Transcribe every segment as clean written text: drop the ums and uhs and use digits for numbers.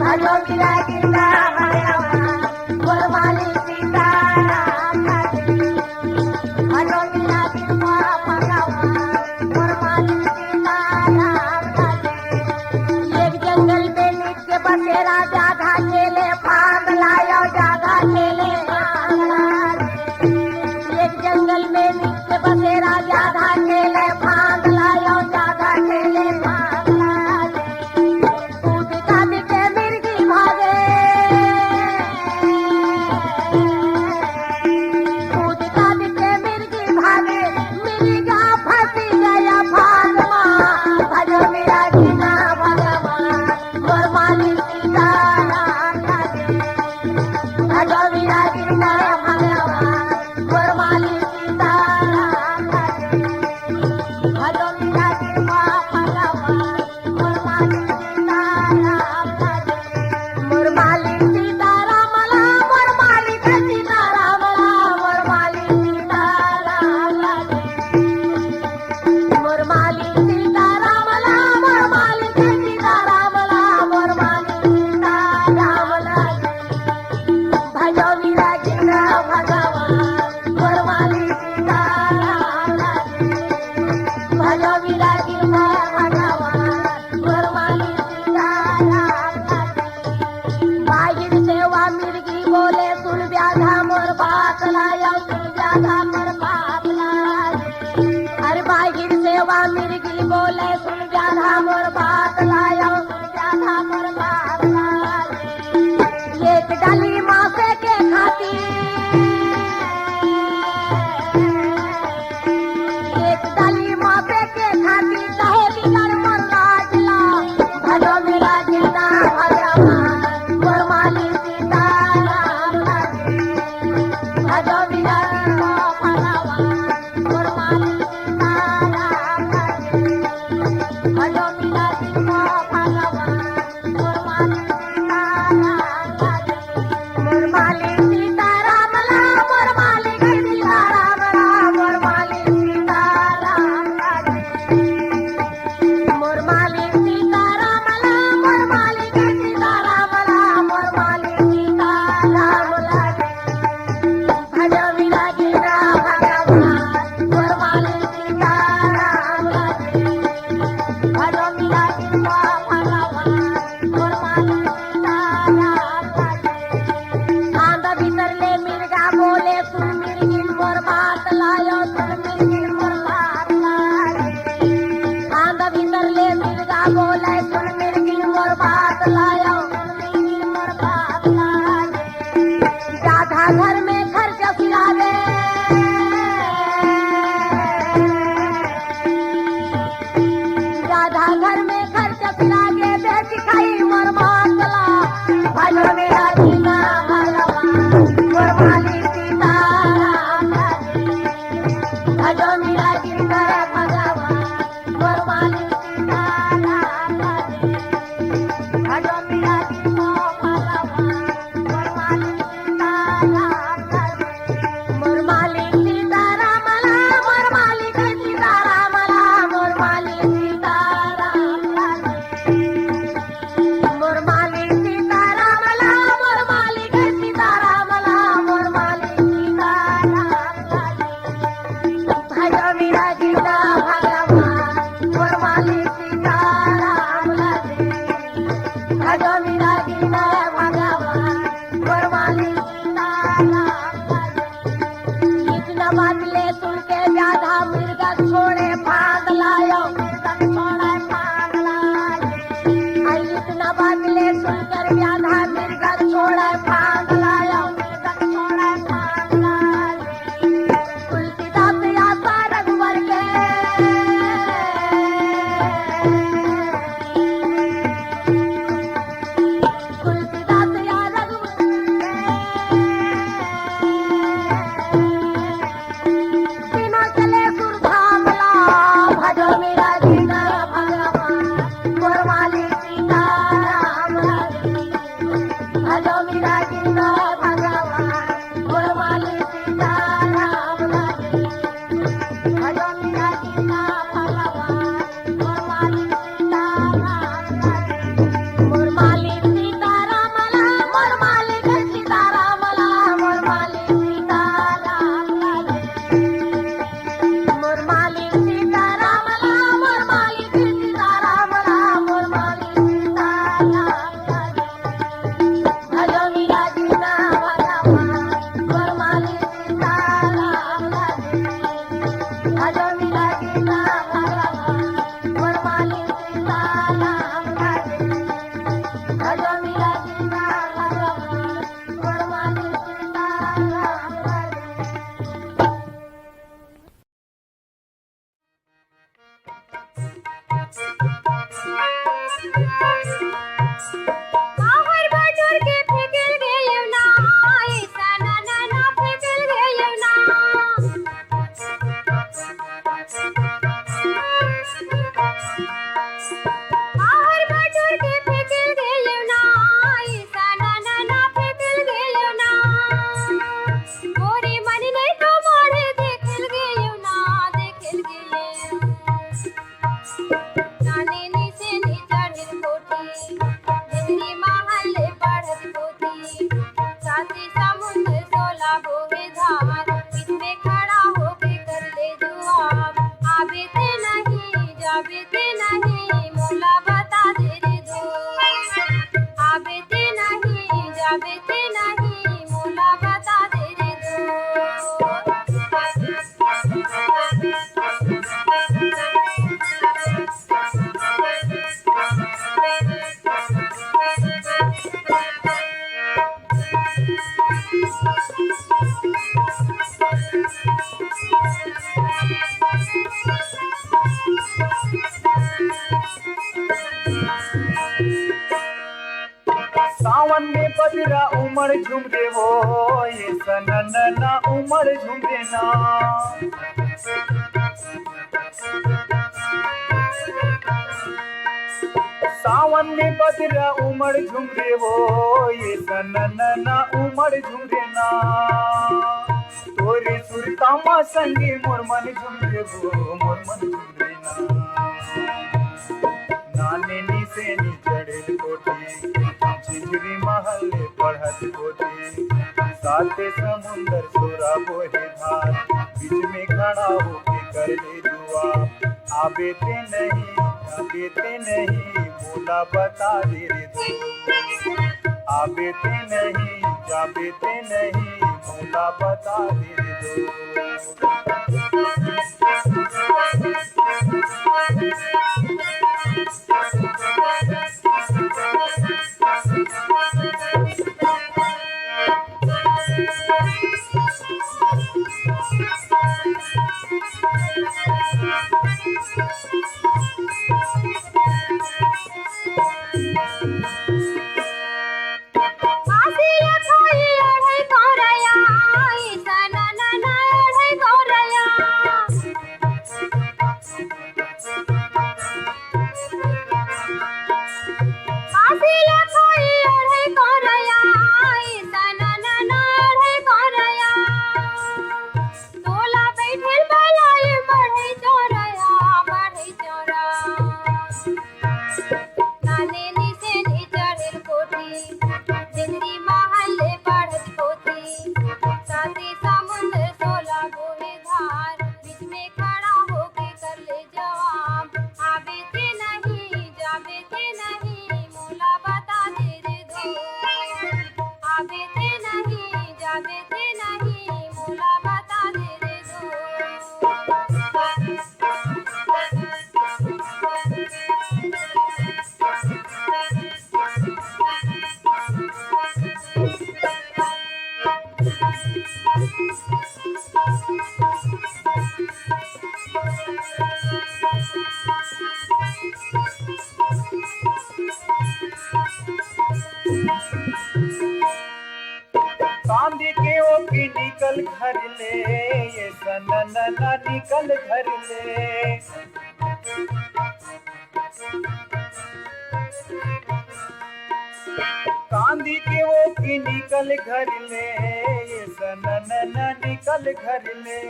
भजो मेरा गिरना भगवान वरमाली सीताराम भजो मेरा गिरना भगवान वरमाली सीताराम। एक जंगल में नित्य बसे राजा ढाकेले फांद लायो जागा खेले एक जंगल में नित्य बसे राजा ढाकेले फांद लायो जागा खेले भजो मेरा गिरना बाहर बटोर के फेंकल गयो ना, ऐसा ना ना ना फेंकल गयो ना। बाहर बटोर के फेंकल गयो ना, ऐसा ना ना ना फेंकल गयो ना। मोरे मन ने तो मोरे देखल गयो ना, देखल गयो। नाने नी से नी चढ़ल कोठी, जिंदगी महल बढ़त पोती। साथी समुद्र सोला बोहे धार, बीच में खड़ा होके कर ले दुआर। आवे ते नहीं जावे ते नहीं, मोला बता दे रे दो। आवे ते नहीं जावे ते नहीं, मोला बता दे रे दो। सावन में बजरा उमड़ झूम रे हो, ये सननना उमड़ झूम रे ना। सावन में बजरा उमड़ झूम रे हो, ये सननना उमड़ झूम रे ना। तोरे सुरतामा संगे मोर मन झूम रे हो, मोर मन झूम रे ना। नाने नी से नी चढ़ल कोठी, झिझरी महल पढ़त पोती। साथे समुंदर सोरा बोहे धार, बीच में खड़ा होके कर ले दुआ। आवे ते नहीं मोला बता दे रे दो। आवे ते नहीं जावे ते नहीं, मोला बता दे रे दो। फांसी लखाई अढ़ई गौरया, ऐसा ना ना ना अढ़ई गौरया। फांसी लखाई अढ़ई गौरया, ऐसा ना ना ना अढ़ई गौरया। तोला बैठल बलाई बढ़ई चौरया, बढ़ई चौरा। नाने नी से नी चढ़ल कोठी, जिंदगी महल बढ़त पोती। साथी समुद्र सोला बोहे धार, बीच में खड़ा होके कर ले जवाब। आवे ते नहीं जावे ते नहीं, मोला बता दे रे दो। आवे ते नहीं जावे ते नहीं, मोला बता दे रे दो। कांदी के ओके निकल घर ले, ये सननना निकल घर ले। कांदी के ओके निकल घर ले, ये सननना निकल घर ले।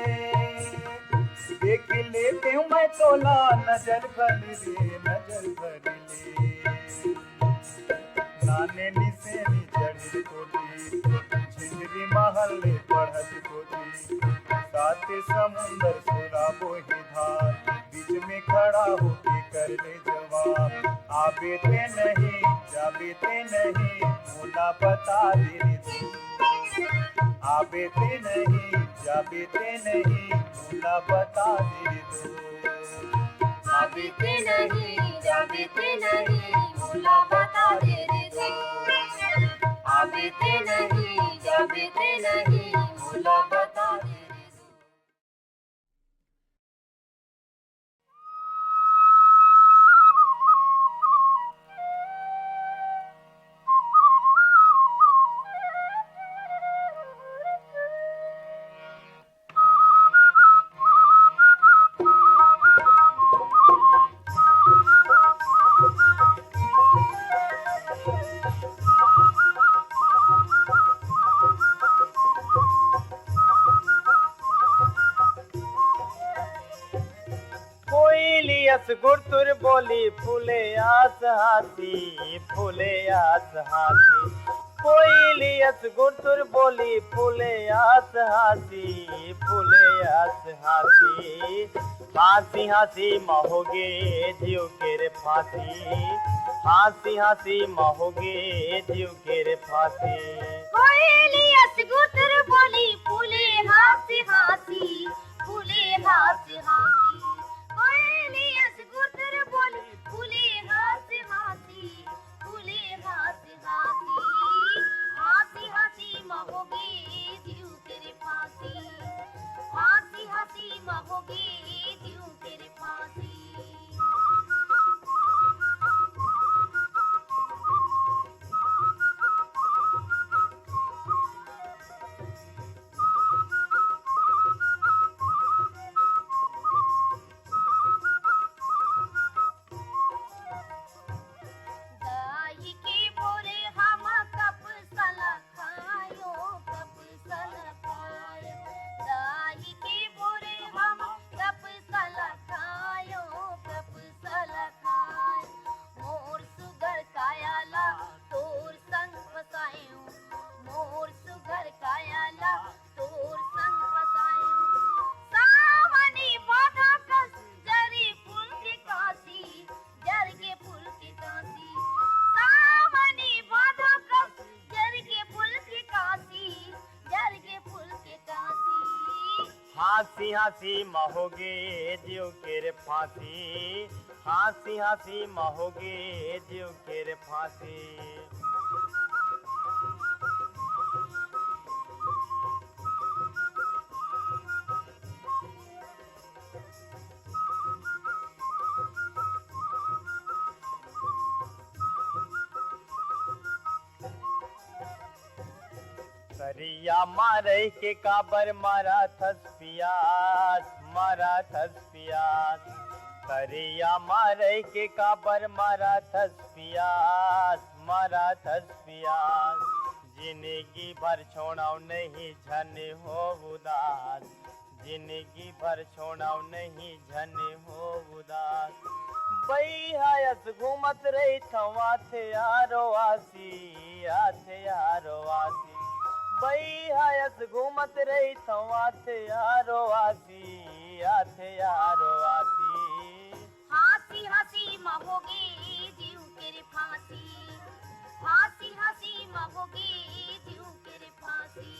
देख लेते हूँ मैं तोला नजर भर ले, नजर भर ले। नाने नी से नी चढ़ल कोठी, झिझरी महल पढ़त पोती। साथे समुंदर सोरा बोहे धार, बीच में खड़ा होके कर ले जवाब। आवे ते नहीं जावे ते नहीं, मोला बता दे रे दो। आवे ते नहीं जावे ते नहीं, मोला बता दे रे दो। आवे ते नहीं जावे ते नहीं, मोला बता दे रे दो। आवे ते नहीं जावे ते नहीं, मोला बता दे रे दो। बोली फूले आस हाथी, फूले आस हाथी। कोयलियस गुरतुर बोली फूले आस हाथी, फूले आस हाथी। हंसी हंसी महोगे जीव के रे फांसी, हंसी हंसी महोगे जीव के रे फांसी। कोयलियस गुरतुर बोली फूले हंसी हंसी, फूले हंसी हंसी। कोयलियस गुरतुर बोली फूले हंसी हंसी, फूले हंसी हंसी। हंसी हंसी महोगे जीव तेरे फांसी, हंसी हंसी महोगे जीव तेरे फांसी। दाई के बोरे हम कप सला खायो, कप सला खायो। दाई के बोरे हम कप सला खायो, कप सला खायो। मोर सुगर कायाला तोर संग फसायो, मोर सुगर कायाला तोर संग फसायो। सावनी बाधा कस जरी फूल के कासी, जर के फूल के कासी। सावनी बाधा कस जर के फूल के कासी, जर के फूल के कासी। हंसी हंसी महोगे जीव के रे फांसी, हंसी हंसी महोगे जीव के रे फांसी। करिया मारे के काबर मारा थस पियास, मारा थस पियास। करिया मारे के काबर मारा थस पियास, मारा थस पियास। जिंदगी भर छोड़ाओ नहीं झन हो उदास, जिंदगी भर छोड़ाओ नहीं झन हो उदास। बैहायस घूमत रही थवा थे आरो आसी, आथे आरो आसी। बैहायस घूमत रही थवा थे आरो आसी, आथे आरो आसी। हंसी हंसी महोगे जीव तेरे फांसी, हंसी हंसी महोगे जीव तेरे फांसी।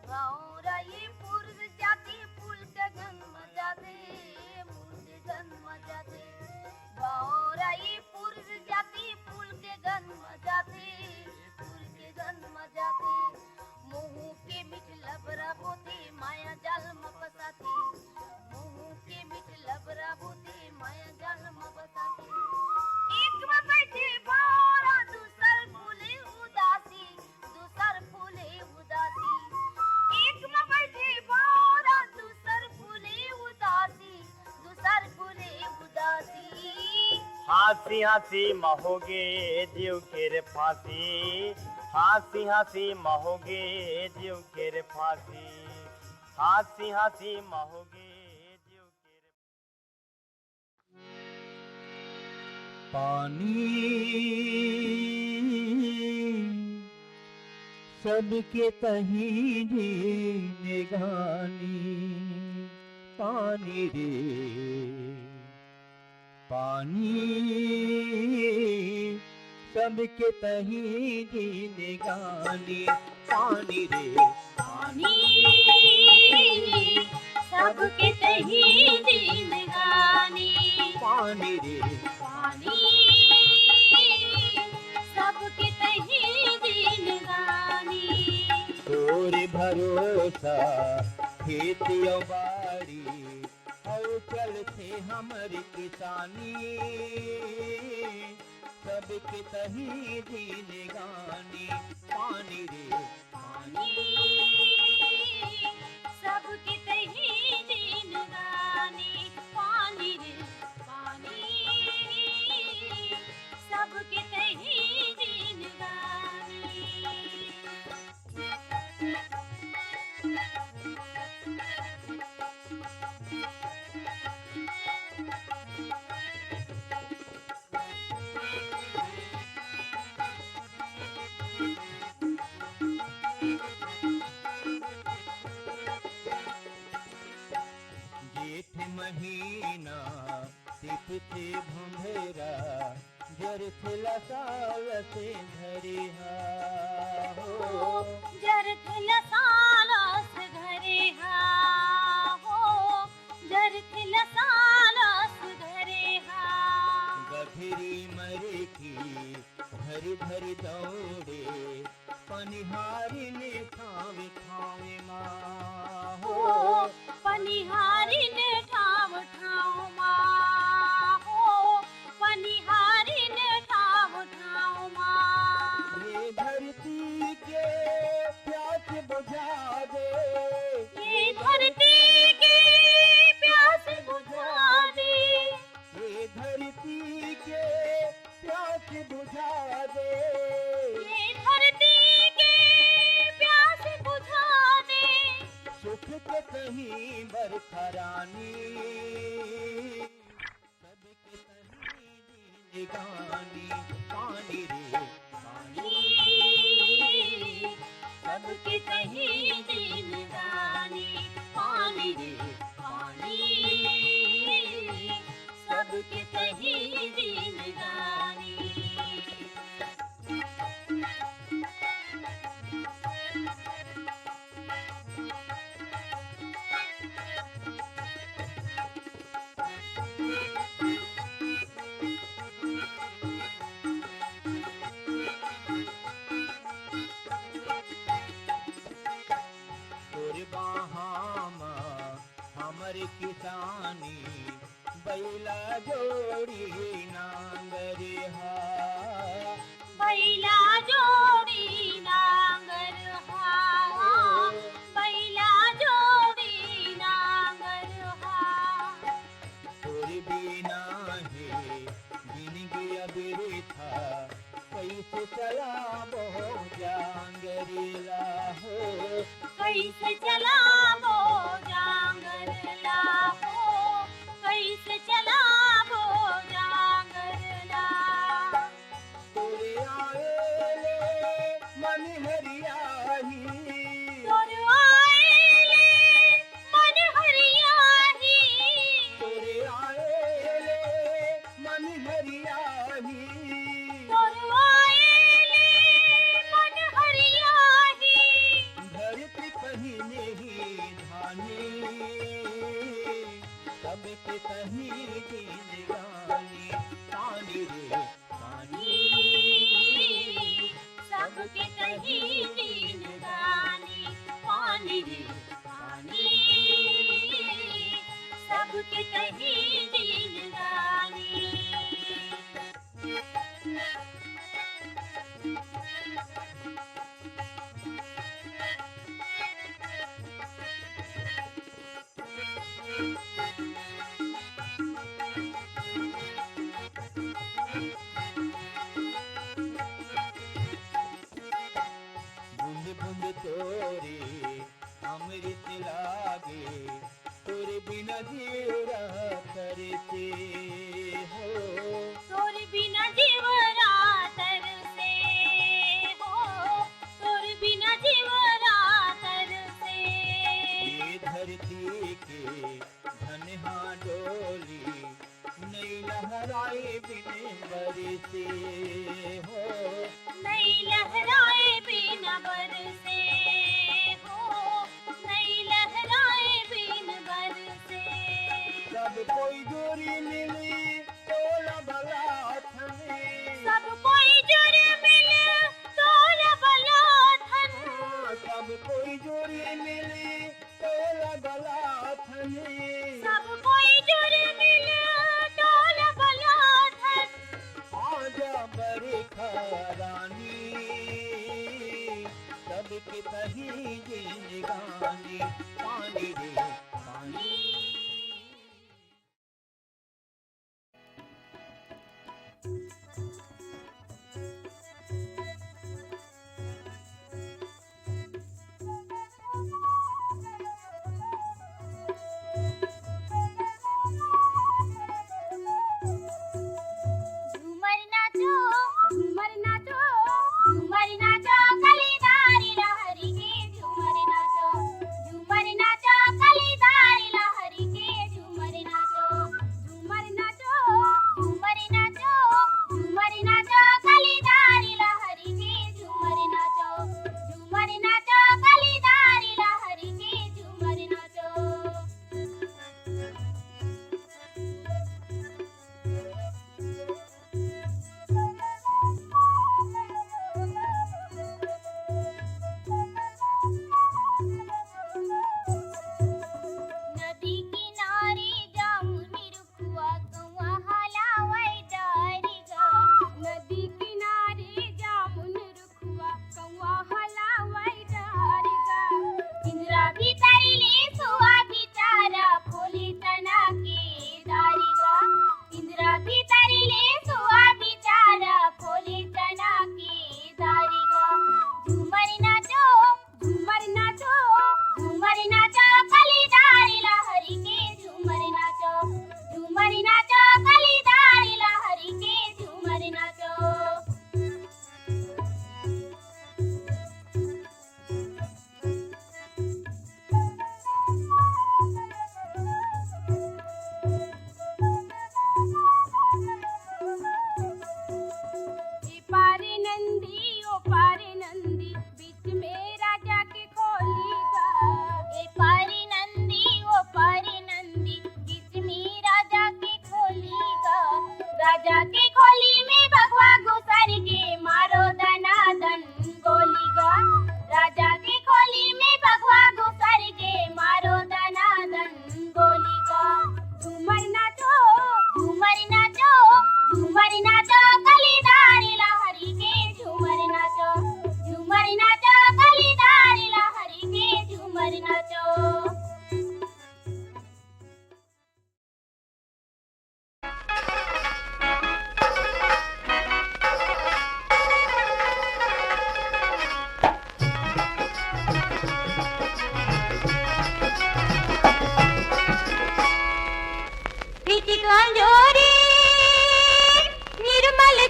गौरा ये पुरुष जाति फूल के जन्म जाते, फूल के जन्म जाते। गौरा ये पुरुष जाति फूल के जन्म जाते, फूल के जन्म जाते। मुँह के मिठ लबरा बोते माया जाल में बसाते, मुँह के मिठ लबरा बोते माया जाल में बसाते। एक में बैठे भौरा दूसर फूले उदासी, दूसर फूले उदासी। एक में बैठे भौरा दूसर फूले उदासी, दूसर फूले उदासी। हंसी हंसी महोगे जीव के रे फांसी, हंसी हंसी महोगे जीव के रे फांसी, हंसी हंसी महोगे जीव के रे। पानी सबके तही जीने गानी, पानी रे पानी सबके तही जीने गानी, पानी रे पानी सबके तही जिंदगानी, पानी रे पानी सबके तही जिंदगानी। तोर भरोसा खेतियों बाड़ी और चलते हमर किसानी, सबके तही जीने गानी, पानी रे पानी सबके तही जिंदगानी, जरथिला साल से धरे हो जरथिल सालस घरे हा हो जरथिल सालस घरे हा गभीरी मरे की धरी धरी दौड़े पनिहारी ने ठावे ठावे माँ हो हो पनिहारी ने ठाव ठाव माँ हो पनिहारी ने ठाव ठाव माँ ये धरती के प्यास बुझा दे ये धरती की प्यास बुझा दे ये धरती के प्यास बुझा दे ये धरती की प्यास बुझा दे सुख के कहीं बरखा रानी सबके कहीं जिंदगानी पानी रे पानी सबके कहीं जिंदगानी पानी रे पानी सबके कहीं जिंदगानी तोर बहामा हमर किसानी बैला जोड़ी नांगरे हा बैला जोड़ी नांगर हा बैला जोड़ी नांगर हा तोर बिना है जिंदगी अबेरे था कैसे चला बो जांगरेला हो कैसे चला वो जांगर ला हो कैसे चला वो जांगर ला तोरे आएले मन हरियाही तोर आएले मन हरियाही तोरे आएले मन हरियाही तोर आएले मन हरियाही धरती पहिने ही धानी सबके कहीं जिंदगानी पानी रे पानी सबके कहीं जिंदगानी पानी रे पानी सबके कहीं जिंदगानी बूंद बूंद तोरे अमृत लागे तोरे बिना जीवरा करते हो तोर बिना जीवरा तरसे हो तोर बिना जीवरा तरसे ये धरती के धनहा डोली नई लहराए बिन बरसे हो नई लहराए बिना बरसे हो नई लहराए बिन बरसे सब कोई जोरी मिली तोला बलाथ में सब कोई जुर मिले तोला बला धन सब कोई जोरी मिली तोला बलाथ में सब कोई जुर मिले तोला बला धन आजा बरखा रानी सबके कहीं जिंदगानी पानी रे पानी झूमर नाचो झूमर नाचो झूमर नाचो कलीदारी लहरी के झूमर नाचो कली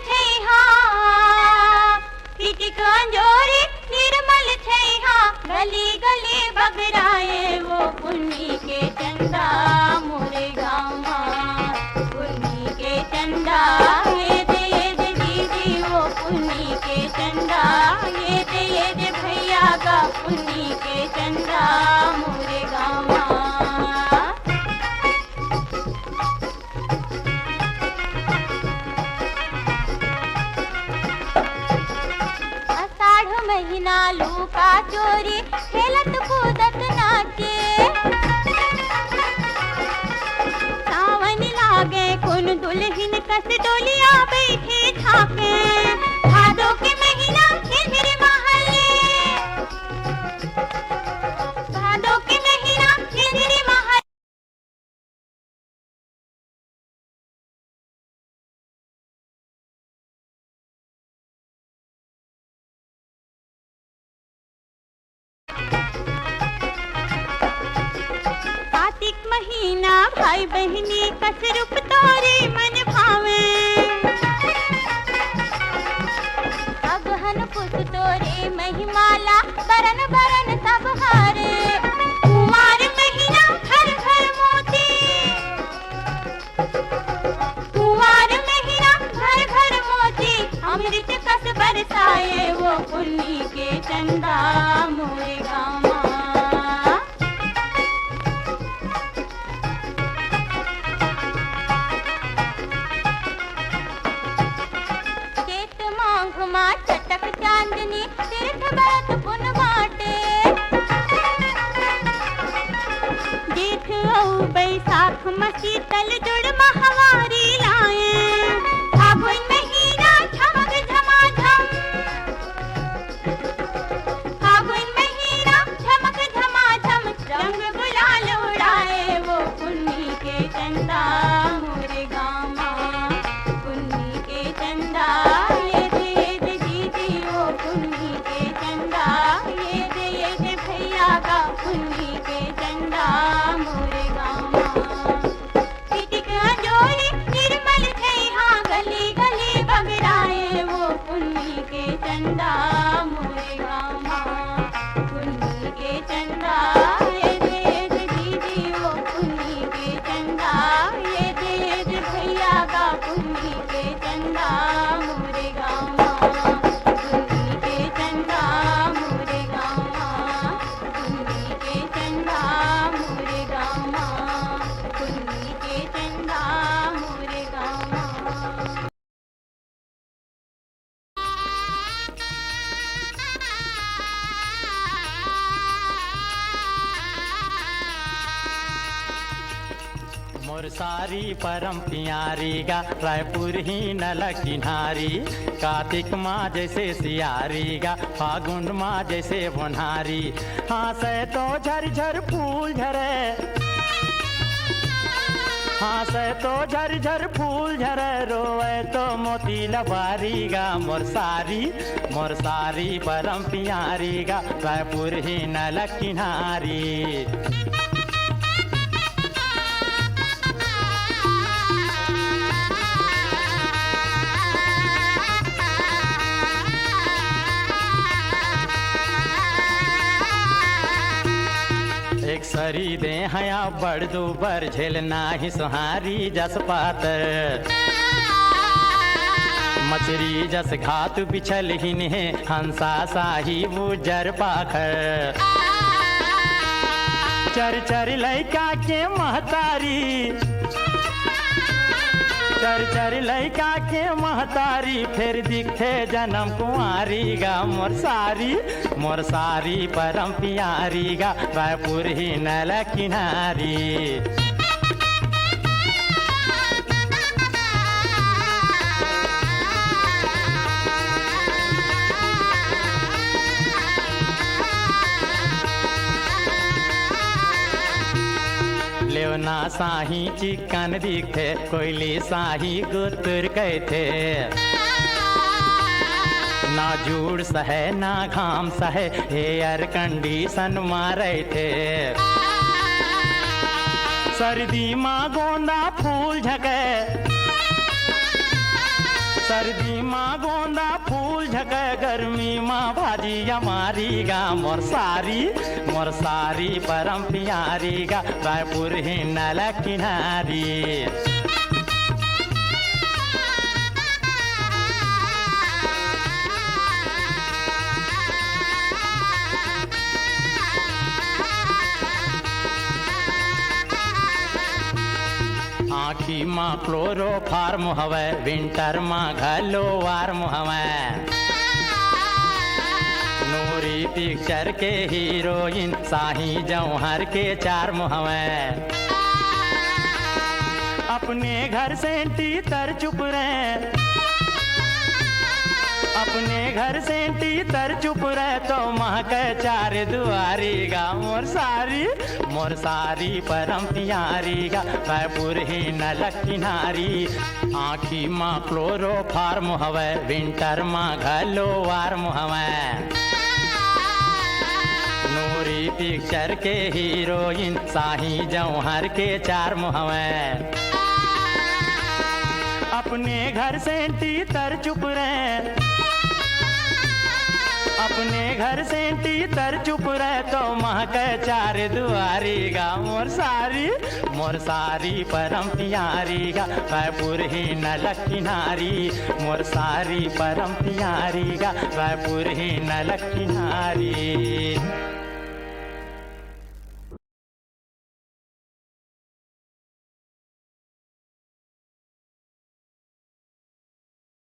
छैहा पिटिक अंजोरी निर्मल छैहा गली गली बगराए वो पुन्नी के चंदा मोरे गाँव पुन्नी के चंदा ये दे दीदी वो पुन्नी के चंदा ये दे भैया का पुन्नी के चंदा मोरे गाँव महीना लूका चोरी खेलत कूदत नाचे सावन लागे कुन दुल्हन कस डोलिया बैठे झाके भादो के महीना झिरझिर महले भादो के महीना झिरझिर महले कार्तिक महीना भाई बहनी कस रूप तोरे मन भावे अगहन पुत तोरे महिमाला बरन बरन सब हारे कुमार महीना घर घर मोती कुमार महीना घर घर मोती अमृत कस बरसाए वो पुन्नी के चंदा मोरे गाँव चटक चांदनी तीर्थ बरत पुन बाटे जेठ औ बैसाख मसी तल जुड़ महवारी लाए फागुन महीना झमक झमाझम फागुन महीना झमक झमाझम रंग गुलाल उड़ाए वो पुन्नी के चंदा मोरे गाँव पुन्नी के चंदा पुन्नी के चंदा मोरे गाँव पिटिक अंजोरी निर्मल छैहा गली गली बगराए वो पुन्नी के चंदा मोरे गाँव पुन्नी के चंदा ये दे दीदी वो पुन्नी के चंदा ये दे भैया का पुन्नी के चंदा मोरे गाँव पुन्नी के चंदा मोरे गाँव के चंदा मोरे गाँव पुन्नी के चंदा मोरे गाँव मोर सारी परम प्यारी गा रायपुर ही नल किनारी कार्तिक माँ जैसे सियारी गा फागुन माँ जैसे बुन्हारी हाँसे तो झरझर फूल झरे हाँसे तो झरझर फूल झरे रोए तो मोती लबारी गा मोर सारी परम प्यारी गा रायपुर ही नल किनारी एक सरी दे हया बड़ दूबर झेलना ही सुहारी जस पातर मछरी जस घात बिछल हिन्हे हंसा साही बुजर पाखर चर चर लैका के महतारी चर चर लैका के महतारी फिर दिखे जन्म कुंवारी गा मोर सारी परम प्यारी गा रायपुर ही नल किनारी लेवना साही चिकन दिखे कोयली साही गुतर कहते ना जूड़ सहे ना घाम सहे एयर कंडीशन मारे थे सर्दी माँ गोंदा फूल झके सर्दी माँ गोंदा फूल झके गर्मी माँ भाजी हमारी गा मोर सारी परम प्यारी गा रायपुर ही नल किनारी। आँखी माँ क्लोरो फार्म हवे विंटर माँ घलो वार्म हवे। नूरी पिक्चर के हीरोइन साही जौहर के चार्म हवे। अपने घर सेंटी तर चुप रहे, अपने घर सेंटी तर चुप रहे तो महक चार दुआरी गा मोर सारी परम प्यारी गा रायपुर ही नल किनारी। आँखी माँ क्लोरो फार्म हवे विंटर माँ घलो वार्म हवे। नूरी पिक्चर के हीरोइन साही जौहर के चार्म हवे। अपने घर सेंटी तर चुप रहे, अपने घर सेंटी तर चुप रहे तो महक चार दुआरी गा मोर सारी परम प्यारी गा रायपुर ही नल किनारी। मोर सारी परम प्यारी गा रायपुर ही नल किनारी।